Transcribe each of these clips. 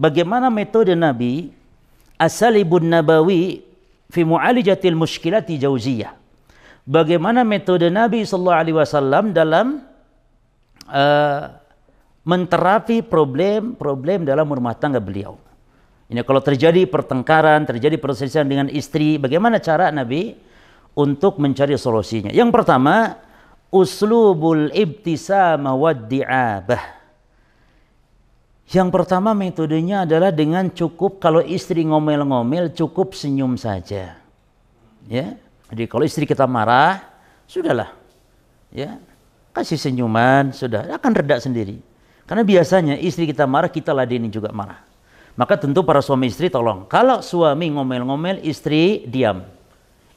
bagaimana metode Nabi asalibun nabawi fi mu'alijatil mushkilati jauziyah. Bagaimana metode Nabi sallallahu alaihi wasallam dalam menterapi problem-problem dalam rumah tangga beliau. Ini kalau terjadi pertengkaran, terjadi perselisihan dengan istri, bagaimana cara Nabi untuk mencari solusinya? Yang pertama, uslubul ibtisama wad-di'abah. Yang pertama metodenya adalah dengan cukup kalau istri ngomel-ngomel cukup senyum saja. Ya. Jadi kalau istri kita marah, sudahlah. Ya. Kasih senyuman, sudah akan reda sendiri. Karena biasanya istri kita marah, kita ladeni juga marah. Maka tentu para suami istri tolong, kalau suami ngomel-ngomel, istri diam.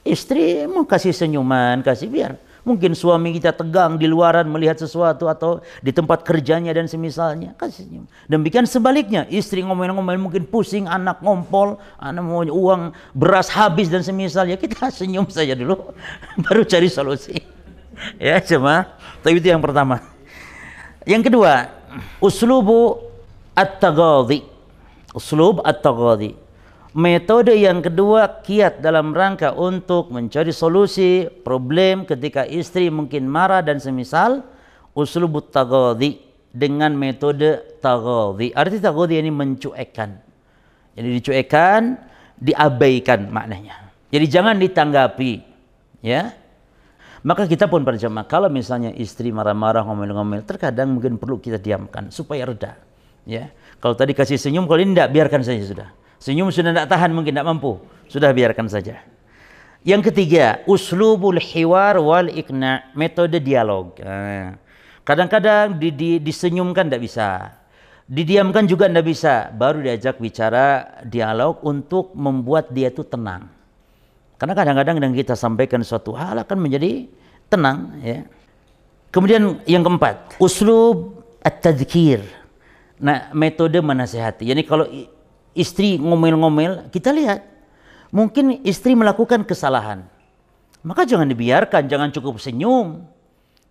Istri mau kasih senyuman, kasih biar. Mungkin suami kita tegang di luaran melihat sesuatu atau di tempat kerjanya dan semisalnya, kasih senyum. Demikian sebaliknya, istri ngomel-ngomel mungkin pusing, anak ngompol, anak mau uang beras habis dan semisalnya, kita senyum saja dulu, baru cari solusi. Ya cuma, tapi itu yang pertama. Yang kedua, uslubu at-taghadhi. Uslub at-taghadhi. Metode yang kedua kiat dalam rangka untuk mencari solusi problem ketika istri mungkin marah dan semisal, uslubut taghadhi, dengan metode taghadhi. Arti taghadhi ini mencuekkan. Jadi dicuekkan, diabaikan maknanya. Jadi jangan ditanggapi, ya. Maka kita pun para jemaah, kalau misalnya istri marah-marah, ngomel-ngomel, terkadang mungkin perlu kita diamkan supaya reda. Ya, kalau tadi kasih senyum, kalau ini tidak, biarkan saja sudah. Senyum sudah tidak tahan, mungkin tidak mampu, sudah biarkan saja. Yang ketiga, uslubul hiwar wal iqna, metode dialog. Kadang-kadang disenyumkan tidak bisa, didiamkan juga tidak bisa, baru diajak bicara dialog untuk membuat dia itu tenang. Karena kadang-kadang yang kita sampaikan suatu hal akan menjadi tenang. Ya. Kemudian yang keempat, uslub at-tadhkir. Nah, metode menasihati. Jadi kalau istri ngomel-ngomel, kita lihat mungkin istri melakukan kesalahan, maka jangan dibiarkan, jangan cukup senyum,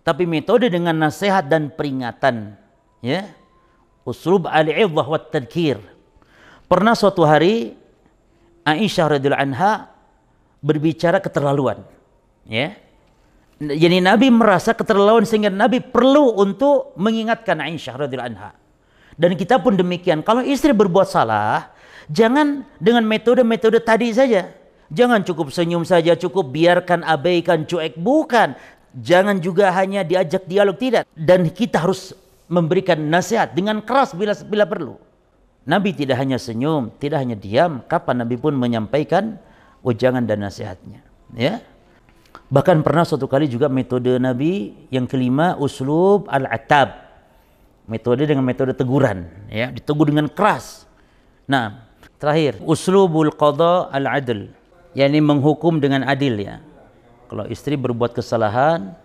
tapi metode dengan nasihat dan peringatan. Ya, uslub al-'idhah wat tadhkir. Pernah suatu hari Aisyah radhiyallahu anha berbicara keterlaluan. Ya, jadi Nabi merasa keterlaluan sehingga Nabi perlu untuk mengingatkan Aisyah radhiyallahu anha. Dan kita pun demikian, kalau istri berbuat salah, jangan dengan metode-metode tadi saja. Jangan cukup senyum saja, cukup biarkan, abaikan, cuek. Bukan. Jangan juga hanya diajak dialog, tidak. Dan kita harus memberikan nasihat dengan keras bila perlu. Nabi tidak hanya senyum, tidak hanya diam. Kapan Nabi pun menyampaikan ujangan dan nasihatnya. Ya. Bahkan pernah suatu kali juga metode Nabi yang kelima, uslub al-atab. Metode dengan metode teguran, ya, ditegur dengan keras. Nah, terakhir, uslubul qada al-adl, yakni menghukum dengan adil, ya. Kalau istri berbuat kesalahan,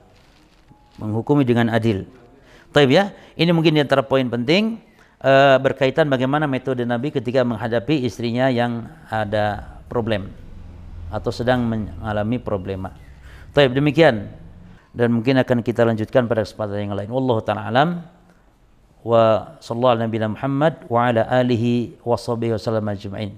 menghukumi dengan adil. Taib, ya. Ini mungkin di antara poin penting berkaitan bagaimana metode Nabi ketika menghadapi istrinya yang ada problem atau sedang mengalami problema. Taib, demikian. Dan mungkin akan kita lanjutkan pada kesempatan yang lain. Wallahu ta'ala alam. Wa sallallahu ala nabiyina Muhammad wa ala alihi wa sahbihi wa sallam ajma'in.